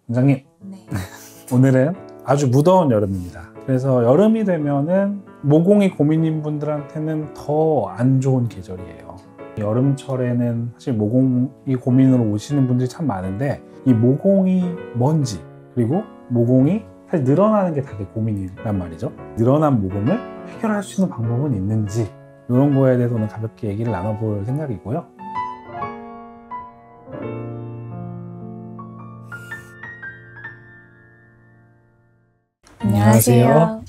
원장님, 네. 오늘은 아주 무더운 여름입니다. 그래서 여름이 되면은 모공이 고민인 분들한테는 더 안 좋은 계절이에요. 여름철에는 사실 모공이 고민으로 오시는 분들이 참 많은데, 이 모공이 뭔지, 그리고 모공이 사실 늘어나는 게 되게 고민이란 말이죠. 늘어난 모공을 해결할 수 있는 방법은 있는지, 이런 거에 대해서 오늘 가볍게 얘기를 나눠볼 생각이고요. 안녕하세요.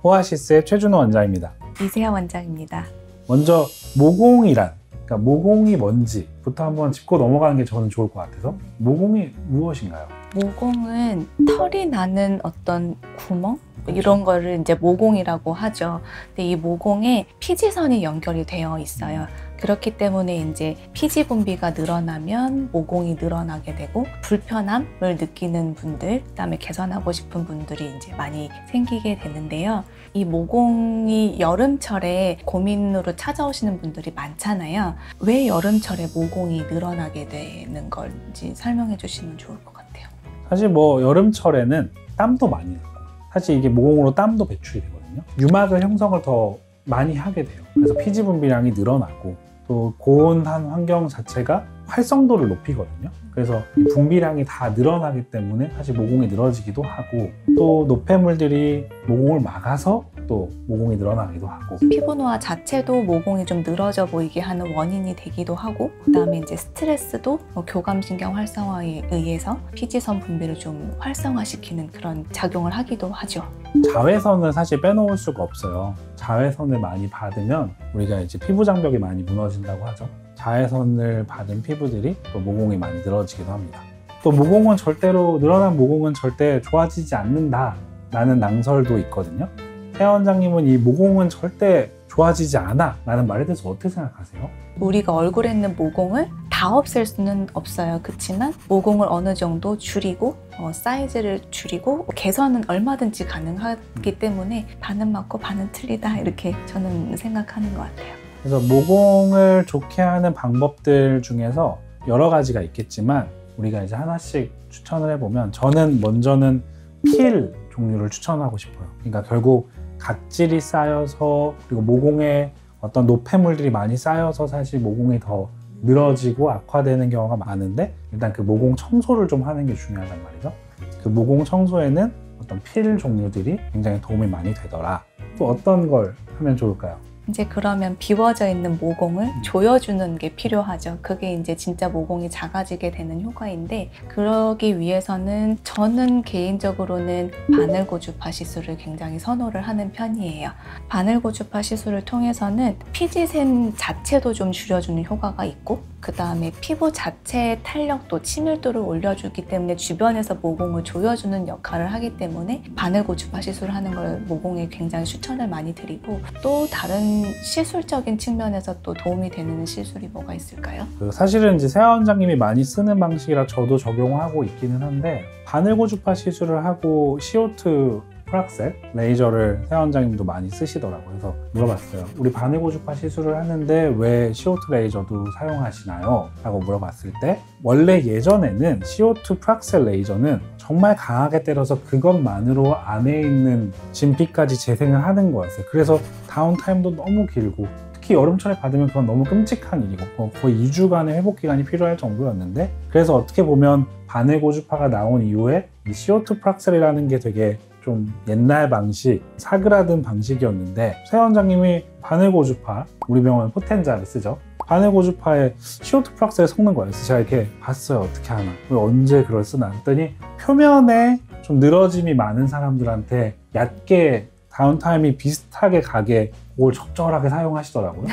호아시스의 최준호 원장입니다. 이세아 원장입니다. 먼저 모공이란, 그러니까 모공이 뭔지부터 한번 짚고 넘어가는 게 저는 좋을 것 같아서, 모공이 무엇인가요? 모공은 털이 나는 어떤 구멍? 이런 거를 이제 모공이라고 하죠. 근데 이 모공에 피지선이 연결이 되어 있어요. 그렇기 때문에 이제 피지 분비가 늘어나면 모공이 늘어나게 되고, 불편함을 느끼는 분들, 그다음에 개선하고 싶은 분들이 이제 많이 생기게 되는데요. 이 모공이 여름철에 고민으로 찾아오시는 분들이 많잖아요. 왜 여름철에 모공이 늘어나게 되는 건지 설명해 주시면 좋을 것 같아요. 사실 여름철에는 땀도 많이 나고, 사실 이게 모공으로 땀도 배출이 되거든요. 유막을 형성을 더 많이 하게 돼요. 그래서 피지 분비량이 늘어나고, 또 고온한 환경 자체가 활성도를 높이거든요. 그래서 이 분비량이 다 늘어나기 때문에 사실 모공이 늘어지기도 하고, 또 노폐물들이 모공을 막아서 또 모공이 늘어나기도 하고, 피부 노화 자체도 모공이 좀 늘어져 보이게 하는 원인이 되기도 하고, 그다음에 이제 스트레스도 교감신경 활성화에 의해서 피지선 분비를 좀 활성화시키는 그런 작용을 하기도 하죠. 자외선을 사실 빼놓을 수가 없어요. 자외선을 많이 받으면 우리가 이제 피부 장벽이 많이 무너진다고 하죠. 자외선을 받은 피부들이 또 모공이 많이 늘어지기도 합니다. 또 늘어난 모공은 절대 좋아지지 않는다 라는 낭설도 있거든요. 세아 원장님은 이 모공은 절대 좋아지지 않아 라는 말에 대해서 어떻게 생각하세요? 우리가 얼굴에 있는 모공을 다 없앨 수는 없어요. 그렇지만 모공을 어느 정도 줄이고 사이즈를 줄이고 개선은 얼마든지 가능하기 때문에 반은 맞고 반은 틀리다, 이렇게 저는 생각하는 것 같아요. 그래서 모공을 좋게 하는 방법들 중에서 여러 가지가 있겠지만, 우리가 이제 하나씩 추천을 해보면, 저는 먼저는 필 종류를 추천하고 싶어요. 그러니까 결국 각질이 쌓여서, 그리고 모공에 어떤 노폐물들이 많이 쌓여서 사실 모공이 더 늘어지고 악화되는 경우가 많은데, 일단 그 모공 청소를 좀 하는 게 중요하단 말이죠. 그 모공 청소에는 어떤 필 종류들이 굉장히 도움이 많이 되더라. 또 어떤 걸 하면 좋을까요? 이제 그러면 비워져 있는 모공을 조여주는 게 필요하죠. 그게 이제 진짜 모공이 작아지게 되는 효과인데, 그러기 위해서는 저는 개인적으로는 바늘고주파 시술을 굉장히 선호를 하는 편이에요. 바늘고주파 시술을 통해서는 피지샘 자체도 좀 줄여주는 효과가 있고, 그 다음에 피부 자체의 탄력도, 치밀도를 올려주기 때문에 주변에서 모공을 조여주는 역할을 하기 때문에 바늘고주파 시술을 하는 걸 모공에 굉장히 추천을 많이 드리고, 또 다른 시술적인 측면에서 또 도움이 되는 시술이 뭐가 있을까요? 사실은 이제 세아 원장님이 많이 쓰는 방식이라 저도 적용하고 있기는 한데, 바늘고주파 시술을 하고 CO2 프락셀 레이저를 세아 원장님도 많이 쓰시더라고요. 그래서 물어봤어요. 우리 바늘고주파 시술을 하는데 왜 CO2 레이저도 사용하시나요? 라고 물어봤을 때, 원래 예전에는 CO2 프락셀 레이저는 정말 강하게 때려서 그것만으로 안에 있는 진피까지 재생을 하는 거였어요. 그래서 다운타임도 너무 길고, 특히 여름철에 받으면 그건 너무 끔찍한 일이고, 거의 2주간의 회복 기간이 필요할 정도였는데, 그래서 어떻게 보면 바늘고주파가 나온 이후에 이 CO2 프락셀이라는 게 되게 좀 옛날 방식, 사그라든 방식이었는데, 세 원장님이 바늘고주파, 우리 병원 포텐자를 쓰죠. 바늘고주파에 CO2 프락셀을 섞는 거예요. 그래서 제가 이렇게 봤어요. 어떻게 하나, 언제 그걸 쓰나 했더니, 표면에 좀 늘어짐이 많은 사람들한테 얕게 다운타임이 비슷하게 가게 그걸 적절하게 사용하시더라고요.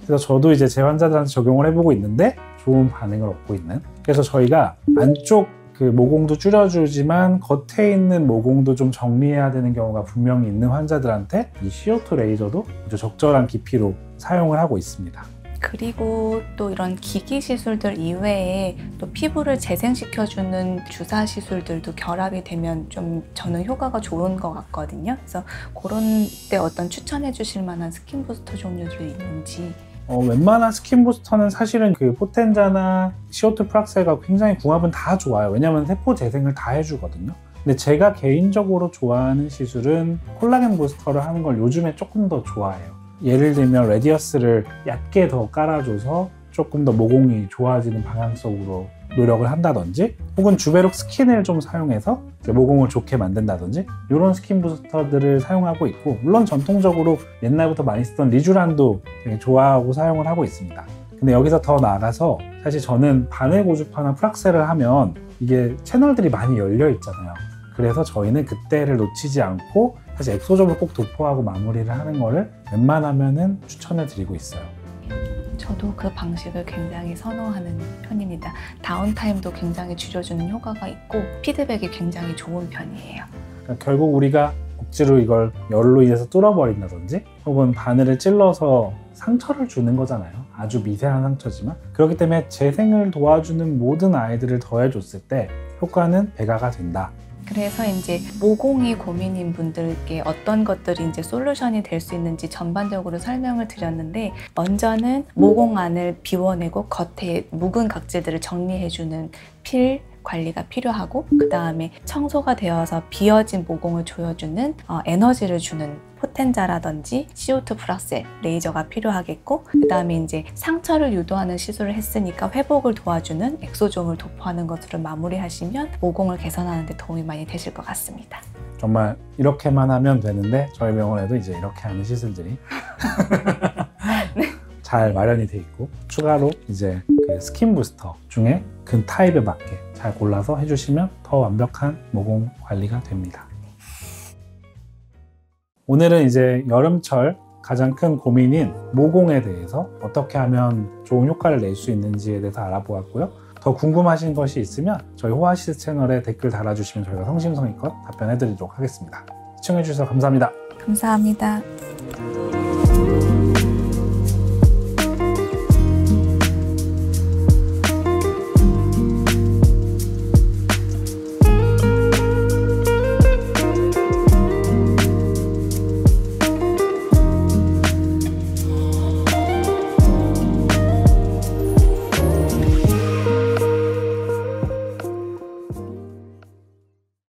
그래서 저도 이제 제 환자들한테 적용을 해보고 있는데 좋은 반응을 얻고 있는. 그래서 저희가 안쪽 그 모공도 줄여주지만 겉에 있는 모공도 좀 정리해야 되는 경우가 분명히 있는 환자들한테 이 CO2 레이저도 아주 적절한 깊이로 사용을 하고 있습니다. 그리고 또 이런 기기 시술들 이외에 또 피부를 재생시켜주는 주사 시술들도 결합이 되면 좀 저는 효과가 좋은 것 같거든요. 그래서 그런 때 어떤 추천해 주실 만한 스킨 부스터 종류들이 있는지 웬만한 스킨 부스터는 사실은 그 포텐자나 CO2 프락셀과 굉장히 궁합은 다 좋아요. 왜냐면 세포 재생을 다 해주거든요. 근데 제가 개인적으로 좋아하는 시술은 콜라겐 부스터를 하는 걸 요즘에 조금 더 좋아해요. 예를 들면 레디어스를 얕게 더 깔아줘서 조금 더 모공이 좋아지는 방향성으로 노력을 한다든지, 혹은 주베룩 스킨을 좀 사용해서 모공을 좋게 만든다든지, 이런 스킨 부스터들을 사용하고 있고, 물론 전통적으로 옛날부터 많이 쓰던 리쥬란도 되게 좋아하고 사용을 하고 있습니다. 근데 여기서 더 나아가서 사실 저는 바늘 고주파나 프락셀을 하면 이게 채널들이 많이 열려 있잖아요. 그래서 저희는 그때를 놓치지 않고 사실 엑소점을 꼭 도포하고 마무리를 하는 거를 웬만하면은 추천을 드리고 있어요. 저도 그 방식을 굉장히 선호하는 편입니다. 다운타임도 굉장히 줄여주는 효과가 있고 피드백이 굉장히 좋은 편이에요. 그러니까 결국 우리가 억지로 이걸 열로 인해서 뚫어버린다든지, 혹은 바늘을 찔러서 상처를 주는 거잖아요. 아주 미세한 상처지만. 그렇기 때문에 재생을 도와주는 모든 아이들을 더해줬을 때 효과는 배가가 된다. 그래서 이제 모공이 고민인 분들께 어떤 것들이 이제 솔루션이 될 수 있는지 전반적으로 설명을 드렸는데, 먼저는 모공 안을 비워내고 겉에 묵은 각질들을 정리해주는 필 관리가 필요하고, 그 다음에 청소가 되어서 비어진 모공을 조여주는 에너지를 주는 포텐자라든지 CO2 프락셀, 레이저가 필요하겠고, 그 다음에 이제 상처를 유도하는 시술을 했으니까 회복을 도와주는 엑소좀을 도포하는 것으로 마무리하시면 모공을 개선하는 데 도움이 많이 되실 것 같습니다. 정말 이렇게만 하면 되는데 저희 병원에도 이제 이렇게 하는 시술들이 잘 마련이 돼 있고, 추가로 이제 그 스킨 부스터 중에 그 타입에 맞게 잘 골라서 해주시면 더 완벽한 모공 관리가 됩니다. 오늘은 이제 여름철 가장 큰 고민인 모공에 대해서 어떻게 하면 좋은 효과를 낼 수 있는지에 대해서 알아보았고요. 더 궁금하신 것이 있으면 저희 호아시스 채널에 댓글 달아주시면 저희가 성심성의껏 답변해드리도록 하겠습니다. 시청해주셔서 감사합니다. 감사합니다.